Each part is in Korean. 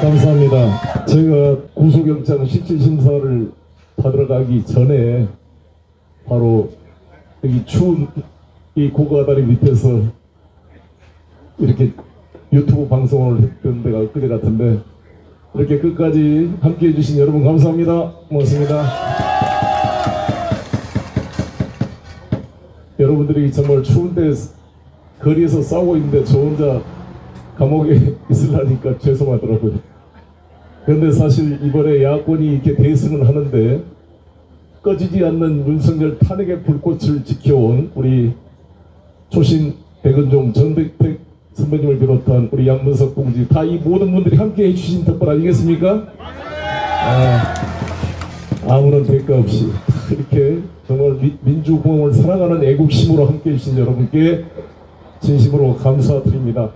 감사합니다. 제가 구속영장 실질심사를 받으러 가기 전에 바로 여기 추운 이 고가다리 밑에서 이렇게 유튜브 방송을 했던 데가 엊그제 같은데 이렇게 끝까지 함께 해주신 여러분 감사합니다. 고맙습니다. 여러분들이 정말 추운데 거리에서 싸우고 있는데 저 혼자 감옥에 있으려니까 죄송하더라고요. 그런데 사실 이번에 야권이 이렇게 대승을 하는데 꺼지지 않는 윤석열 탄핵의 불꽃을 지켜온 우리 초신 백은종 전백택 선배님을 비롯한 우리 양문석 동지 다 이 모든 분들이 함께 해주신 덕분 아니겠습니까? 아무런 대가 없이 이렇게 정말 민주공화국을 사랑하는 애국심으로 함께 해주신 여러분께 진심으로 감사드립니다.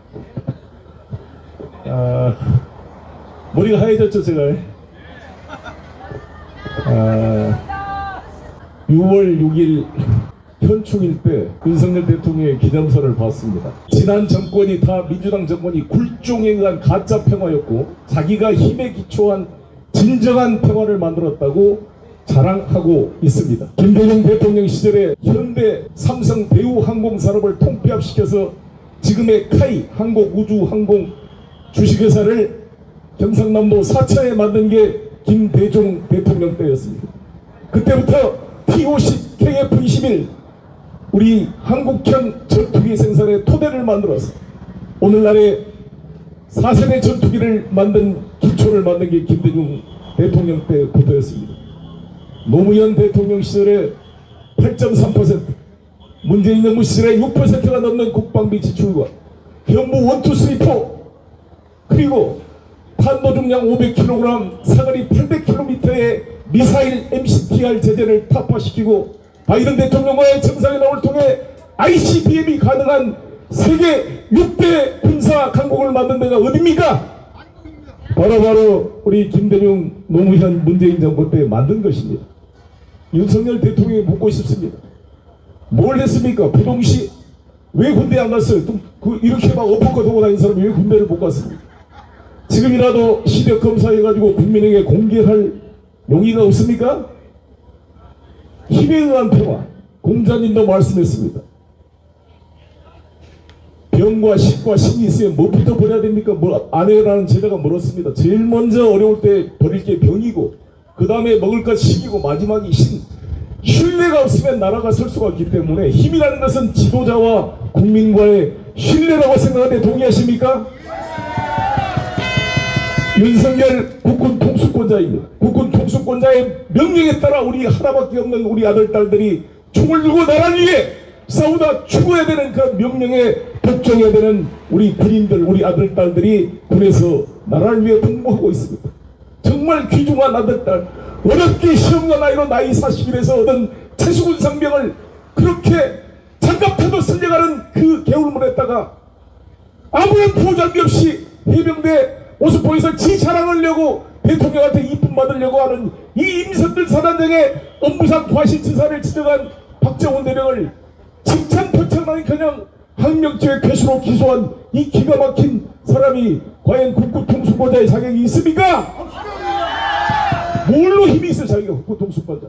머리가 하얘졌죠 제가. 6월 6일 현충일 때 윤석열 대통령의 기념서를 봤습니다. 지난 정권이 다 민주당 정권이 굴종에 의한 가짜 평화였고 자기가 힘에 기초한 진정한 평화를 만들었다고 자랑하고 있습니다. 김대중 대통령 시절에 현대 삼성 대우항공산업을 통폐합시켜서 지금의 카이 한국우주항공 주식회사를 경상남도 사천에 만든 게 김대중 대통령 때였습니다. 그때부터 T-50, KF-21 우리 한국형 전투기 생산의 토대를 만들어서 오늘날의 4세대 전투기를 만든 기초를 만든 게 김대중 대통령 때부터였습니다. 노무현 대통령 시절에 8.3%, 문재인 정부 시절에 6%가 넘는 국방비 지출과 현무 1, 2, 3, 4 그리고 탄도 중량 500kg, 사거리 800km의 미사일 MCTR 제재를 타파시키고 바이든 대통령과의 정상회담을 통해 ICBM이 가능한 세계 6대 군사 강국을 만든 데가 어딥니까? 바로 우리 김대중, 노무현, 문재인 정부 때 만든 것입니다. 윤석열 대통령이 묻고 싶습니다. 뭘 했습니까? 부동시 왜 군대 안 갔어요? 이렇게 막 엎어커 두고 다니는 사람이 왜 군대를 못 갔습니까? 지금이라도 시력 검사해가지고 국민에게 공개할 용의가 없습니까? 힘에 의한 평화. 공자님도 말씀했습니다. 병과 식과 신이 있으면 뭐부터 버려야 됩니까? 아내라는 제자가 멀었습니다. 제일 먼저 어려울 때 버릴 게 병이고 그 다음에 먹을 것 식이고 마지막이 신. 신뢰가 없으면 나라가 설 수가 없기 때문에 힘이라는 것은 지도자와 국민과의 신뢰라고 생각하는데 동의하십니까? 윤석열 국군 통수권자입니다. 국군 통수권자의 명령에 따라 우리 하나밖에 없는 우리 아들 딸들이 총을 들고 나라를 위해 싸우다 죽어야 되는 그 명령에 복종해야 되는 우리 군인들, 우리 아들 딸들이 군에서 나라를 위해 복무하고 있습니다. 정말 귀중한 아들 딸, 어렵게 시험과 나이로 나이 40일에서 얻은 최수군 상병을 그렇게 장갑차도 쓸려가는 그 개울물에다가 아무런 보장이 없이 해병대 오스포에서 지 자랑하려고 대통령한테 이쁨 받으려고 하는 이 임선들 사단장의 업무상 과실치사를 지적한 박정훈 대령을 칭찬포창하니 그냥 항명죄 괴수로 기소한 이 기가 막힌 사람이 과연 국군 통수권자의 자격이 있습니까? 뭘로 힘이 있어 자기가 국군 통수권자?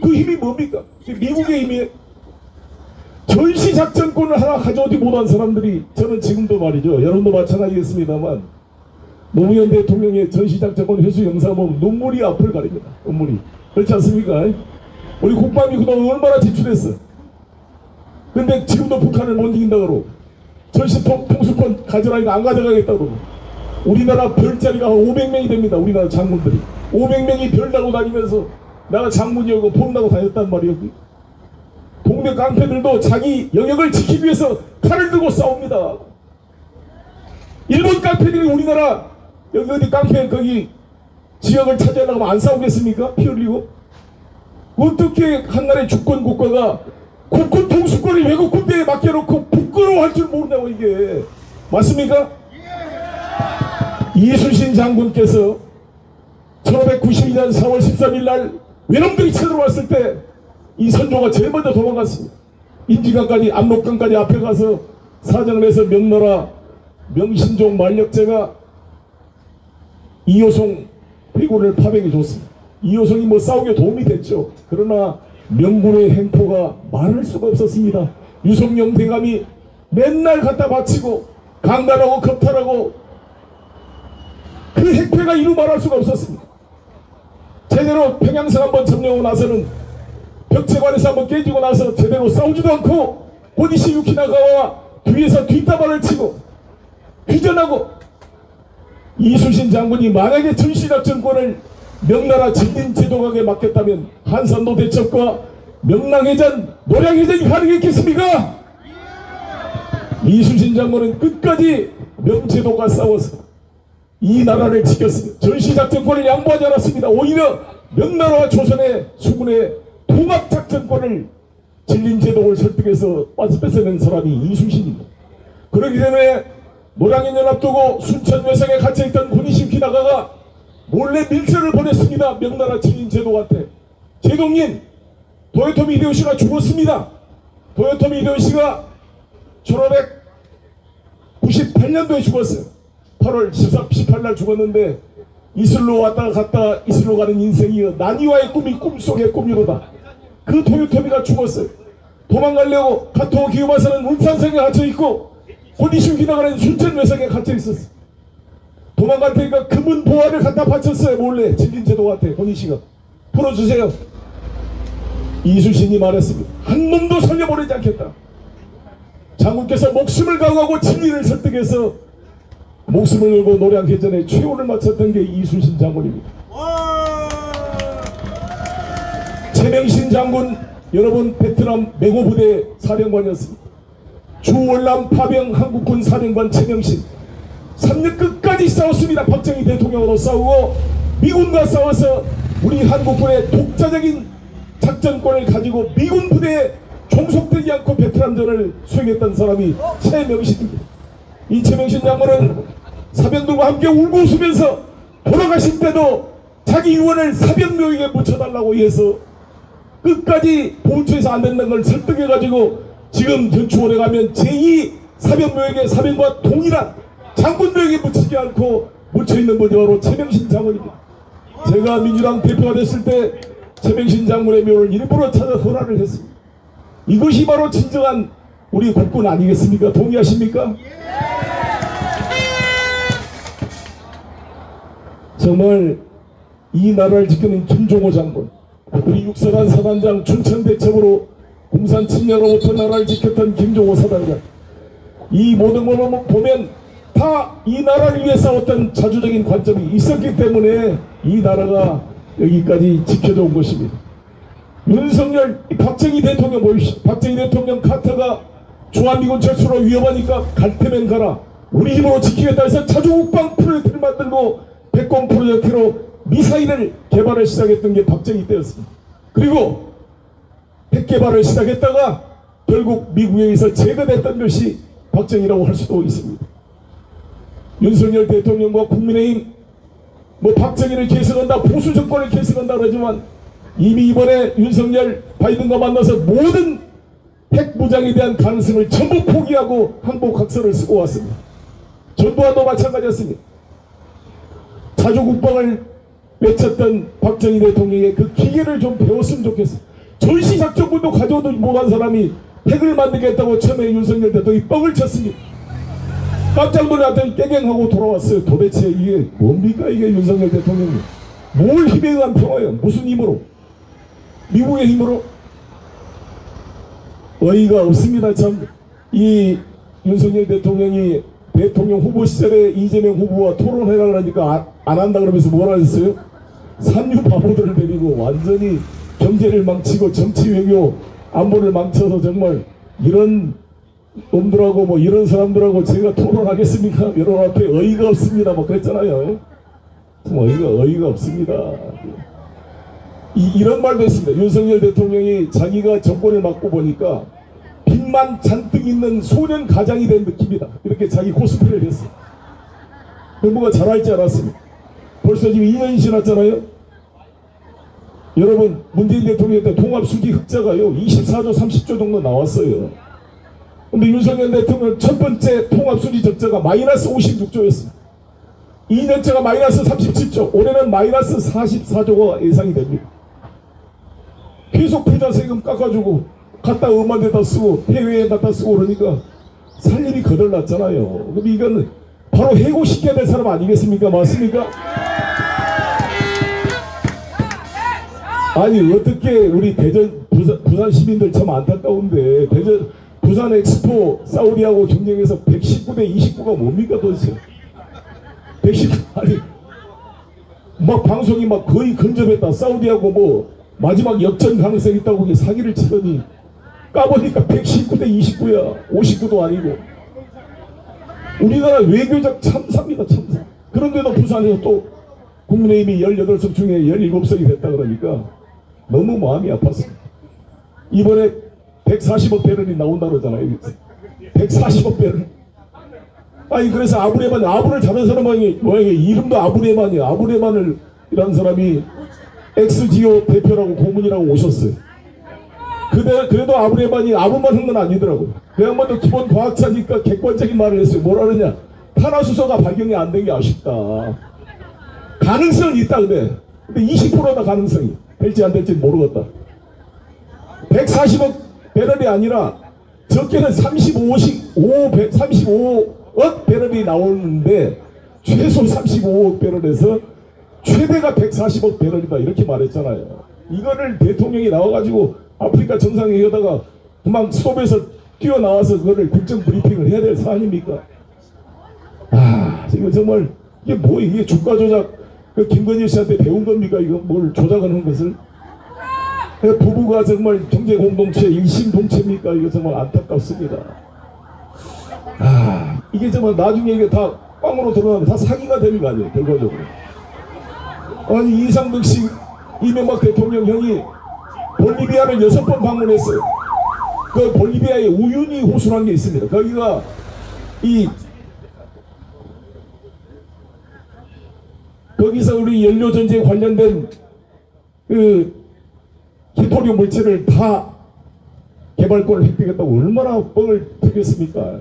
그 힘이 뭡니까? 미국의 힘이에요. 전시작전권을 하나 가져오지 못한 사람들이 저는 지금도 말이죠. 여러분도 마찬가지겠습니다만 노무현 대통령의 전시작전권 회수 영상 보면 눈물이 앞을 가립니다. 눈물이. 그렇지 않습니까? 우리 국방비 그동안 얼마나 지출했어. 근데 지금도 북한을 못 이긴다고 그러고 전시 통수권 가져라니까 안 가져가겠다고 그러고 우리나라 별자리가 한 500명이 됩니다. 우리나라 장군들이 500명이 별 나고 다니면서 내가 장군이었고 폼 나고 다녔단 말이에요. 동네 깡패들도 자기 영역을 지키기 위해서 칼을 들고 싸웁니다. 일본 깡패들이 우리나라 여기 어디 깡패 거기 지역을 차지하려고 하면 안 싸우겠습니까? 피 흘리고. 어떻게 한 나라의 주권 국가가 국군 통수권을 외국 군대에 맡겨놓고 부끄러워할 줄 모르냐고 이게. 맞습니까? 이순신 장군께서 1592년 4월 13일 날 외놈들이 쳐들어왔을 때 이 선조가 제일 먼저 도망갔습니다. 인지강까지 압록강까지 앞에 가서 사정을 해서 명나라 명신종 만력제가 이호송 회군을 파병해 줬습니다. 이호송이 뭐 싸우게 도움이 됐죠. 그러나 명군의 행포가 말할 수가 없었습니다. 유성룡 대감이 맨날 갖다 바치고 강간하고 겁탈하고 그 행패가 이루 말할 수가 없었습니다. 제대로 평양성 한번 점령하고 나서는 벽체관에서 한번 깨지고 나서 제대로 싸우지도 않고 고니시 유키나가와 뒤에서 뒷다발을 치고 회전하고 이순신 장군이 만약에 전시작전권을 명나라 진린제독에게 맡겼다면 한산도 대첩과 명랑해전, 노량해전이 가능했겠습니까? 이순신 장군은 끝까지 명제독과 싸워서 이 나라를 지켰습니다. 전시작전권을 양보하지 않았습니다. 오히려 명나라와 조선의 수군의 통합작전권을 진린제독을 설득해서 뺏어낸 사람이 이순신입니다. 그렇기 때문에 노량해전 앞두고 순천 외성에 갇혀있던 고니시 유키나가가 몰래 밀서를 보냈습니다. 명나라 진린제독한테. 제독님, 도요토미 히데요시가 죽었습니다. 도요토미 히데요시가 1598년도에 죽었어요. 8월 18날 죽었는데 이슬로 왔다가 갔다 이슬로 가는 인생이여 나니와의 꿈이 꿈속의 꿈이로다. 그 도요토미가 죽었어요. 도망가려고 가토 기요마사는 울산성에 갇혀있고 고니시 유키나가는 순천 외성에 갇혀있었어요. 도망갈 테니까 금은 보화를 갖다 바쳤어요. 몰래 진린제독한테. 고니시가 풀어주세요. 이순신이 말했습니다. 한 놈도 살려보내지 않겠다. 장군께서 목숨을 강하고 진리를 설득해서 목숨을 걸고 노량해전에 최후를 마쳤던 게 이순신 장군입니다. 최명신 장군, 여러분 베트남 맹호부대 사령관이었습니다. 주월남 파병 한국군 사령관 최명신 3년 끝까지 싸웠습니다. 박정희 대통령으로 싸우고 미군과 싸워서 우리 한국군의 독자적인 작전권을 가지고 미군 부대에 종속되지 않고 베트남전을 수행했던 사람이 최명신입니다. 이 최명신 장군은 사병들과 함께 울고 웃으면서 돌아가실 때도 자기 유언을 사병묘에게 묻혀달라고 해서 끝까지 보훈처에서 안 된다는 걸 설득해가지고 지금 전추원에 가면 제2 사병묘에게 사병과 동일한 장군들에게 묻히지 않고 묻혀있는 분이 바로 최명신 장군입니다. 제가 민주당 대표가 됐을 때 최명신 장군의 묘를 일부러 찾아 헌화를 했습니다. 이것이 바로 진정한 우리 국군 아니겠습니까? 동의하십니까? 정말 이 나라를 지키는 김종호 장군, 우리 육선한 사단장 춘천대첩으로 공산 침략으로부터 나라를 지켰던 김종호 사단장, 이 모든 걸 보면 다 이 나라를 위해 싸웠던 자주적인 관점이 있었기 때문에 이 나라가 여기까지 지켜져 온 것입니다. 윤석열, 박정희 대통령 보십시오. 박정희 대통령 카터가 주한미군 철수로 위험하니까 갈 테면 가라, 우리 힘으로 지키겠다 해서 자주국방 프로젝트를 만들고 백곰 프로젝트로 미사일을 개발을 시작했던 게 박정희 때였습니다. 그리고 핵 개발을 시작했다가 결국 미국에 의해서 제거됐던 것이 박정희라고 할 수도 있습니다. 윤석열 대통령과 국민의힘 뭐 박정희를 계승한다, 보수 정권을 계승한다 그러지만 이미 이번에 윤석열 바이든과 만나서 모든 핵 무장에 대한 가능성을 전부 포기하고 항복학서를 쓰고 왔습니다. 전두환도 마찬가지였습니다. 자주국방을 외쳤던 박정희 대통령의 그 기계를 좀 배웠으면 좋겠어요. 전시작전군도 가져오도 못한 사람이 핵을 만들겠다고 처음에 윤석열 대통령이 뻥을 쳤습니다. 깜짝 놀랐더니 깨갱하고 돌아왔어요. 도대체 이게 뭡니까 이게 윤석열 대통령이. 뭘 힘에 의한 평화예요. 무슨 힘으로? 미국의 힘으로? 어이가 없습니다. 참 이 윤석열 대통령이 대통령 후보 시절에 이재명 후보와 토론해라 그러니까 안 한다 그러면서 뭐라 했어요? 삼류 바보들을 데리고 완전히 경제를 망치고 정치 외교 안보를 망쳐서 정말 이런 놈들하고 뭐 이런 사람들하고 제가 토론하겠습니까? 여러분 앞에 어이가 없습니다. 뭐 그랬잖아요. 참 어이가 없습니다. 이런 말도 했습니다. 윤석열 대통령이 자기가 정권을 맡고 보니까 빚만 잔뜩 있는 소년 가장이 된 느낌이다. 이렇게 자기 코스프레를 했어요. 뭐가 잘할지 알았습니다. 벌써 지금 2년이 지났잖아요. 여러분 문재인 대통령 때 통합수지 흑자가요 24조 30조 정도 나왔어요. 근데 윤석열 대통령 첫 번째 통합수지 적자가 마이너스 56조였습니다. 2년째가 마이너스 37조, 올해는 마이너스 44조가 예상이 됩니다. 계속 부자 세금 깎아주고 갖다 음한 데다 쓰고 해외에 갖다 쓰고 그러니까 살 일이 거덜났잖아요. 그럼 이건 바로 해고시켜야 될 사람 아니겠습니까? 맞습니까? 아니 어떻게 우리 대전 부산 시민들 참 안타까운데 부산 엑스포 사우디하고 경쟁해서 119대 29가 뭡니까 도대체? 119 아니 막 방송이 막 거의 근접했다. 사우디하고 뭐 마지막 역전 가능성이 있다고 사기를 치더니 까보니까 119대 29야. 59도 아니고. 우리나라 외교적 참사입니다. 참사. 그런데도 부산에서 또 국민의힘이 18석 중에 17석이 됐다 그러니까 너무 마음이 아팠습니다. 이번에 140억 배럴이 나온다 그러잖아요. 140억 배럴. 아니 그래서 아브를 잡은 사람이 모양이 이름도 아브레만이야. 아브레만을 이라는 사람이 엑스지오 대표라고 고문이라고 오셨어요. 그래도 아브레만이 아무만 한 건 아니더라고요. 그 양반도 기본 과학자니까 객관적인 말을 했어요. 뭐라 그러냐. 탄화수소가 발견이 안 된 게 아쉽다. 가능성은 있다 근데 20%다 가능성이. 될지 안 될지 모르겠다. 140억 배럴이 아니라 적게는 35억 배럴이 나오는데 최소 35억 배럴에서 최대가 140억 배럴이다 이렇게 말했잖아요. 이거를 대통령이 나와가지고 아프리카 정상회의하다가 금방 수업에서 뛰어나와서 그거를 국정 브리핑을 해야 될 사안입니까? 이거 정말 이게 뭐 이게 주가 조작 그 김건희 씨한테 배운 겁니까? 이거 뭘 조작하는 것을? 부부가 정말 경제 공동체 일심동체입니까? 이거 정말 안타깝습니다. 이게 정말 나중에 이게 다 꽝으로 들어가면 다 사기가 되는 거 아니에요, 결과적으로. 아니 이상득 씨, 이명박 대통령 형이 볼리비아를 6번 방문했어요. 그 볼리비아에 우유니 호수라는 게 있습니다. 거기가 거기서 우리 연료전지에 관련된 그 히토리움 물질을 다 개발권을 획득했다고 얼마나 뻥을 튀겼습니까?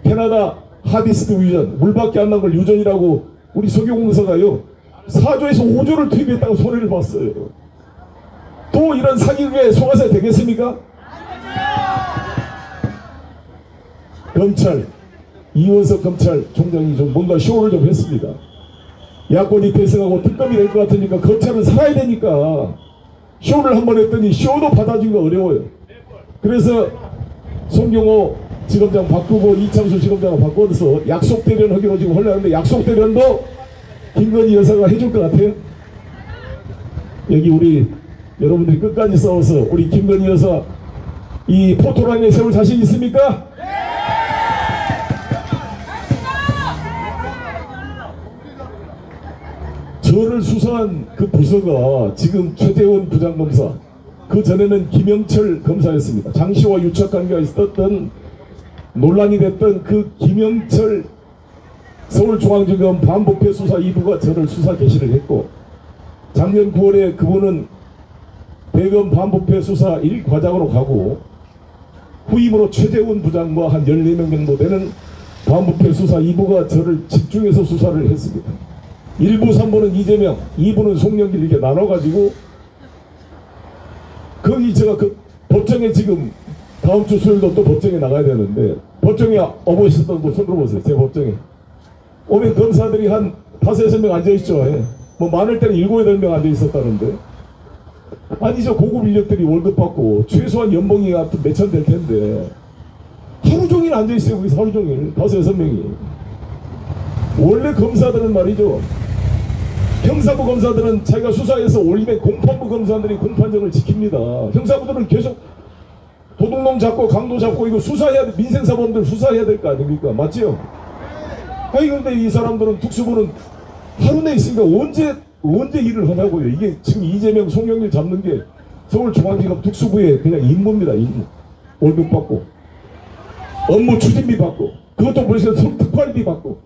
캐나다 하디스트 유전, 물밖에 안 난 걸 유전이라고 우리 석유공사가요 4조에서 5조를 투입했다고 손해를 봤어요. 또 이런 사기극에 속아서 되겠습니까? 검찰, 이원석 검찰총장이 좀 뭔가 쇼를 좀 했습니다. 야권이 대승하고 특검이 될 것 같으니까 검찰은 살아야 되니까 쇼를 한번 했더니 쇼도 받아주기가 어려워요. 그래서 송경호 지검장 바꾸고 이창수 지검장을 바꿔서 약속대련 하기로 지금 하려는데 약속대련도 김건희 여사가 해줄 것 같아요. 여기 우리 여러분들이 끝까지 싸워서 우리 김건희 여사 이 포토라인에 세울 자신 있습니까? 저를 수사한 그 부서가 지금 최재원 부장검사, 그 전에는 김영철 검사였습니다. 장씨와 유착관계가 있었던 논란이 됐던 그 김영철 서울중앙지검 반부패수사 2부가 저를 수사 개시를 했고, 작년 9월에 그분은 대검 반부패수사 1과장으로 가고 후임으로 최재원 부장과 한 14명 정도 되는 반부패수사 2부가 저를 집중해서 수사를 했습니다. 1부 3부는 이재명, 2부는 송영길 이렇게 나눠가지고 거기 제가 그 법정에 지금 다음 주 수요일도 또 법정에 나가야 되는데 법정에 오셨던 분 손 들어보세요. 제 법정에 오면 검사들이 한 5-6명 앉아있죠. 뭐 많을 때는 7-8명 앉아있었다는데 아니죠. 고급 인력들이 월급 받고 최소한 연봉이 하여튼 몇천 될 텐데 하루 종일 앉아있어요. 거기서 하루 종일 5-6명이. 원래 검사들은 말이죠, 형사부 검사들은 자기가 수사해서 올리면 공판부 검사들이 공판정을 지킵니다. 형사부들은 계속 도둑놈 잡고 강도 잡고 이거 수사해야 돼. 민생사범들 수사해야 될 거 아닙니까? 맞지요? 아니 근데 이 사람들은 특수부는 하루 내 있으니까 언제 일을 하냐고요. 이게 지금 이재명 송영길 잡는 게 서울중앙지검 특수부의 그냥 임무입니다. 임무. 월급 받고 업무 추진비 받고 그것도 벌써 특활비 받고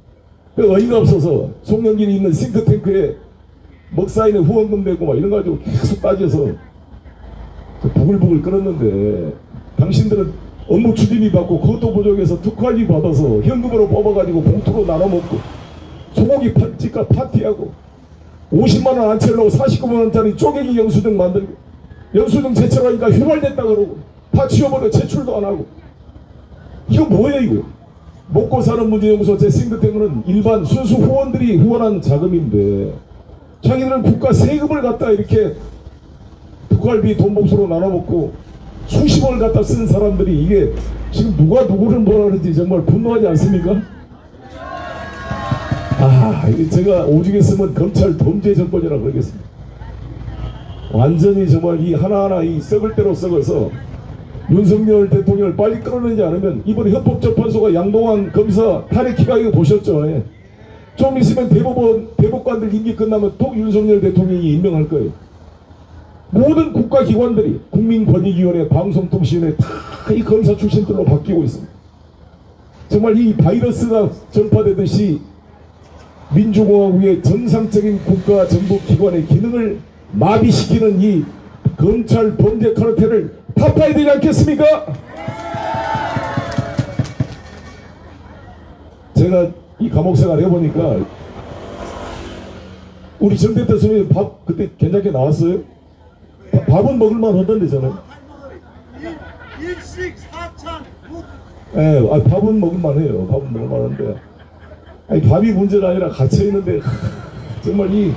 그 어이가 없어서 송영길이 있는 싱크탱크에 먹사인의 후원금 내고 막 이런 거 가지고 계속 따져서 부글부글 끓었는데 당신들은 업무 추진비 받고 그것도 부족해서 특활비 받아서 현금으로 뽑아가지고 봉투로 나눠 먹고 소고기 집값 파티하고 50만원 안 채우려고 49만원짜리 쪼개기 영수증 만들고 영수증 제출하니까 휘발됐다 그러고 다 지워버려 제출도 안 하고 이거 뭐예요 이거. 먹고 사는 문제연구소 제 싱크탱크는 일반 순수 후원들이 후원한 자금인데 자기들은 국가 세금을 갖다 이렇게 국갈비 돈봉수로 나눠먹고 수십억을 갖다 쓴 사람들이 이게 지금 누가 누구를 뭐라 그러는지 정말 분노하지 않습니까? 제가 오죽 했으면 검찰 범죄 정권이라고 그러겠습니다. 완전히 정말 이 하나하나 이 썩을 대로 썩어서 윤석열 대통령을 빨리 끌어내지 않으면 이번에 헌법재판소가 양동환 검사 탄핵 기각이거 보셨죠? 예. 좀 있으면 대법관들 임기 끝나면 또 윤석열 대통령이 임명할 거예요. 모든 국가기관들이 국민권익위원회, 방송통신위원회 다 이 검사 출신들로 바뀌고 있습니다. 정말 이 바이러스가 전파되듯이 민주공화국의 정상적인 국가 정부 기관의 기능을 마비시키는 이 검찰 범죄 카르텔을 타파해야 되지 않겠습니까? 제가 이 감옥 생활 해보니까 우리 정대태 선생님 밥 그때 괜찮게 나왔어요? 밥은 먹을만 하던데 저는. 일식 사찬 예, 밥은 먹을만 해요. 밥은 먹을만 한데 아니, 밥이 문제가 아니라 갇혀 있는데 정말 이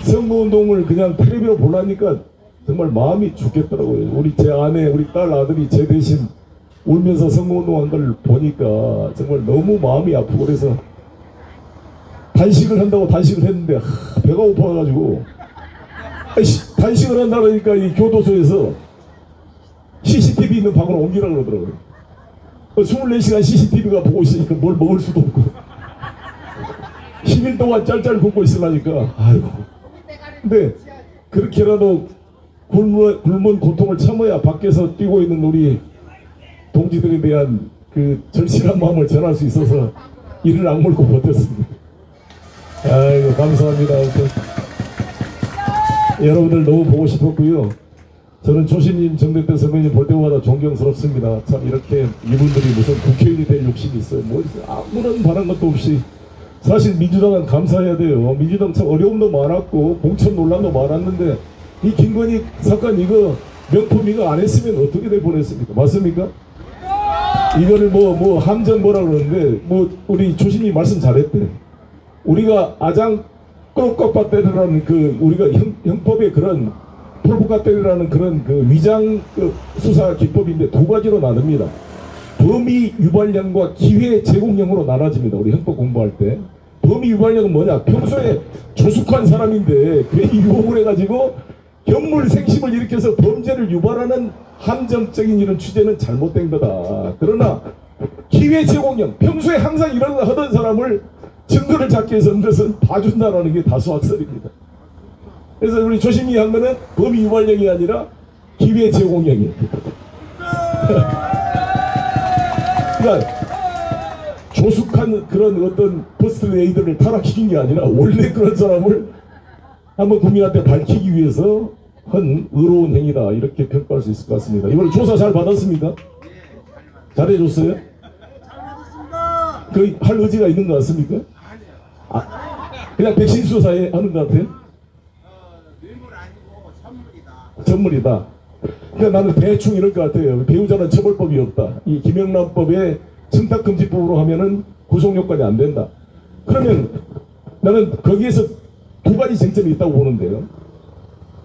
선거운동을 그냥 텔레비로 보려니까 정말 마음이 죽겠더라고요. 우리 제 아내, 우리 딸 아들이 제 대신 울면서 선거운동한 걸 보니까 정말 너무 마음이 아프고 그래서 단식을 한다고 단식을 했는데 배가 고파가지고 단식을 한다 그러니까 이 교도소에서 CCTV 있는 방으로 옮기라 그러더라고요. 24시간 CCTV가 보고 있으니까 뭘 먹을 수도 없고 10일 동안 짤짤 굶고 있으려니까 아이고. 근데 그렇게라도 굶은 고통을 참아야 밖에서 뛰고 있는 우리 동지들에 대한 그 절실한 마음을 전할 수 있어서 이를 악물고 버텼습니다. 아이고 감사합니다. 여러분들 너무 보고 싶었고요. 저는 조신님, 정대태 선배님 볼 때마다 존경스럽습니다. 참 이렇게 이분들이 무슨 국회의원이 될 욕심이 있어요. 뭐 아무런 바란 것도 없이 사실 민주당은 감사해야 돼요. 민주당 참 어려움도 많았고 공천 논란도 많았는데 이 김건희 사건 이거 명품 이거 안 했으면 어떻게 될 뻔했습니까? 맞습니까? 이거를 뭐 함정 뭐라 그러는데 뭐 우리 조신님 말씀 잘했대. 우리가 아장 꺽꺽밭대라는 그 우리가 형법의 그런 폴부갓대라는 그런 그 위장 수사 기법인데 두 가지로 나눕니다. 범위 유발령과 기회 제공령으로 나눠집니다. 우리 형법 공부할 때. 범위 유발령은 뭐냐? 평소에 조숙한 사람인데 괜히 유혹을 해가지고 경물생심을 일으켜서 범죄를 유발하는 함정적인 이런 취재는 잘못된 거다. 그러나 기회 제공령, 평소에 항상 이러다 하던 사람을 증거를 잡기 위해서 것은 봐준다라는 게 다수학설입니다. 그래서 우리 조심히 한 거는 범위 유발령이 아니라 기회 제공령이에요. 그러니까 조숙한 그런 어떤 퍼스트 레이더를 타락시킨 게 아니라 원래 그런 사람을 한번 국민한테 밝히기 위해서 한 의로운 행위다 이렇게 평가할 수 있을 것 같습니다. 이번에 조사 잘 받았습니까? 잘해줬어요? 그 할 의지가 있는 것 같습니까? 그냥 백신 수사에 하는 것 같아요? 전물이다. 그러니까 나는 대충 이럴 것 같아요. 배우자는 처벌법이 없다. 이 김영란법에 청탁금지법으로 하면은 구속요건이 안 된다. 그러면 나는 거기에서 두 가지 쟁점이 있다고 보는데요.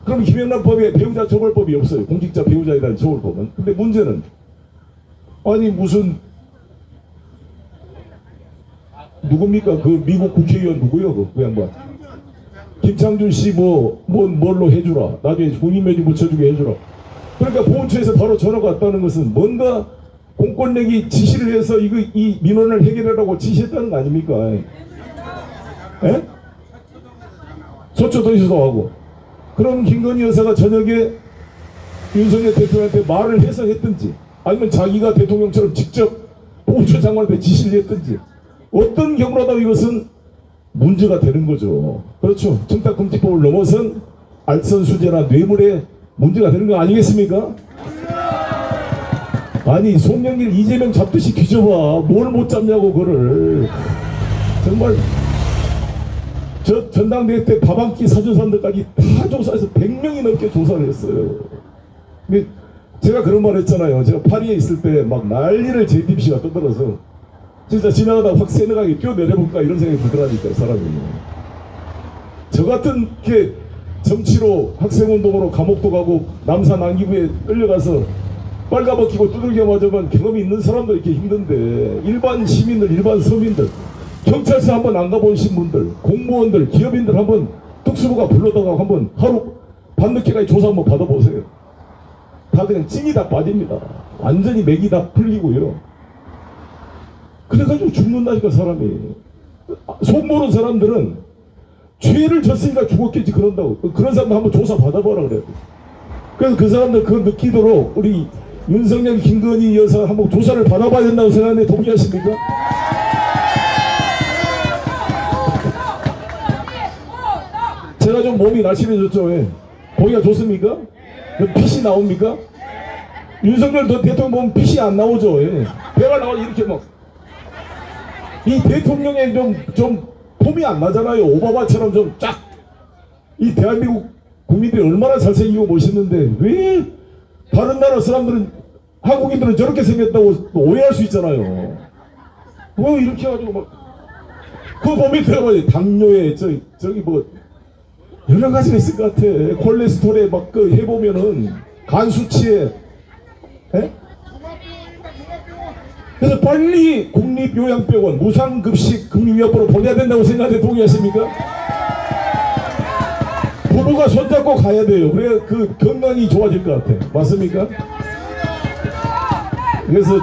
그럼 김영란법에 배우자 처벌법이 없어요. 공직자 배우자에 대한 처벌법은. 근데 문제는 아니 무슨 누굽니까? 그 미국 국회의원 누구요? 그 양반. 김창준 씨 뭘로 해주라. 나중에 국민면허 붙여주게 해주라. 그러니까 보훈처에서 바로 전화가 왔다는 것은 뭔가 공권력이 지시를 해서 이 민원을 해결하라고 지시했다는 거 아닙니까? 예? 서초동에서도 하고. 그럼 김건희 여사가 저녁에 윤석열 대통령한테 말을 해서 했든지 아니면 자기가 대통령처럼 직접 보훈처 장관한테 지시를 했든지 어떤 경우라도 이것은 문제가 되는 거죠. 그렇죠. 청탁금지법을 넘어선 알선수재나 뇌물에 문제가 되는 거 아니겠습니까? 아니 송영길 이재명 잡듯이 뒤져봐. 뭘 못 잡냐고 그거를. 정말 저 전당대회 때 밥 한 끼 사준 사람들까지 다 조사해서 100명이 넘게 조사를 했어요. 근데 제가 그런 말 했잖아요. 제가 파리에 있을 때 막 난리를 JTBC가 떠들어서 진짜 지나가다 확 세뇌하게 뛰어내려볼까 이런 생각이 들더라니까요, 사람이. 저 같은 게 정치로 학생운동으로 감옥도 가고 남산 안기부에 끌려가서 빨가벗기고 두들겨 맞으면 경험이 있는 사람도 이렇게 힘든데 일반 시민들, 일반 서민들, 경찰서 한번 안 가보신 분들, 공무원들, 기업인들 한번 특수부가 불러다가 한번 하루 밤늦게까지 조사 한번 받아보세요. 다 그냥 찐이 다 빠집니다. 완전히 맥이 다 풀리고요. 그래가지고 죽는다니까 사람이. 속 모르는 사람들은 죄를 졌으니까 죽었겠지 그런다고. 그런 사람들 한번 조사 받아보라 그래요. 그래서 그 사람들 그거 느끼도록 우리 윤석열, 김건희 여사 한번 조사를 받아봐야 된다고 생각하는데 동의하십니까? 제가 좀 몸이 날씬해졌죠. 왜? 거기가 좋습니까? 핏이 나옵니까? 윤석열 대통령 보면 핏이 안 나오죠. 예. 배가 나와 이렇게 막. 이 대통령의 좀 폼이 안 나잖아요. 오바마처럼 좀 쫙. 이 대한민국 국민들이 얼마나 잘생기고 멋있는데 왜 다른 나라 사람들은 한국인들은 저렇게 생겼다고 오해할 수 있잖아요. 왜 이렇게 해가지고 막 그거 보면 들어봐요. 당뇨에 저기 뭐 여러 가지가 있을 것 같아. 콜레스테롤에 막 그 해보면은 간 수치에. 에? 그래서 빨리 국립요양병원 무상급식 금융위안부로 보내야 된다고 생각하는데 동의하십니까? 부부가 손잡고 가야 돼요. 그래야 그 건강이 좋아질 것 같아. 맞습니까? 그래서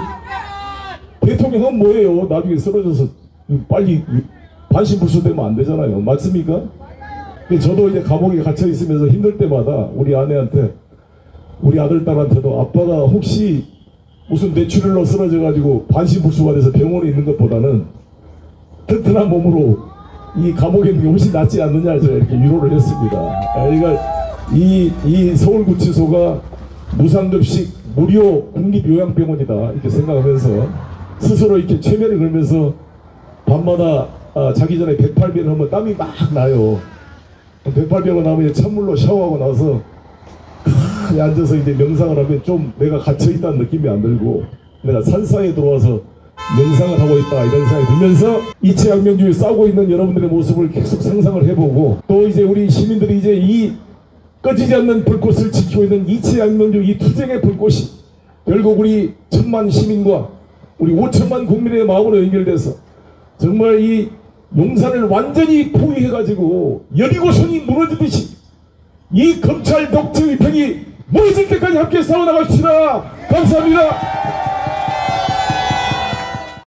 대통령은 뭐예요? 나중에 쓰러져서 빨리 반신불수되면 안 되잖아요. 맞습니까? 저도 이제 감옥에 갇혀 있으면서 힘들 때마다 우리 아내한테, 우리 아들, 딸한테도 아빠가 혹시 무슨 뇌출혈로 쓰러져가지고 반신불수가 돼서 병원에 있는 것보다는 튼튼한 몸으로 이 감옥에 있는 게 훨씬 낫지 않느냐 제가 이렇게 위로를 했습니다. 그러니까 이 서울구치소가 무상급식 무료 국립요양병원이다 이렇게 생각하면서 스스로 이렇게 최면을 걸면서 밤마다 자기 전에 108배를 하면 땀이 막 나요. 108배가 나면 찬물로 샤워하고 나서 앉아서 이제 명상을 하면 좀 내가 갇혀있다는 느낌이 안 들고 내가 산사에 들어와서 명상을 하고 있다 이런 생각이 들면서 이채양명주에 싸우고 있는 여러분들의 모습을 계속 상상을 해보고 또 이제 우리 시민들이 이제 이 꺼지지 않는 불꽃을 지키고 있는 이채양명주 이 투쟁의 불꽃이 결국 우리 1,000만 시민과 우리 5천만 국민의 마음으로 연결돼서 정말 이 용산을 완전히 포위해가지고 여리고성이 무너지듯이 이 검찰 독재 위평이 무너질 때까지 함께 싸워나갑시다. 감사합니다.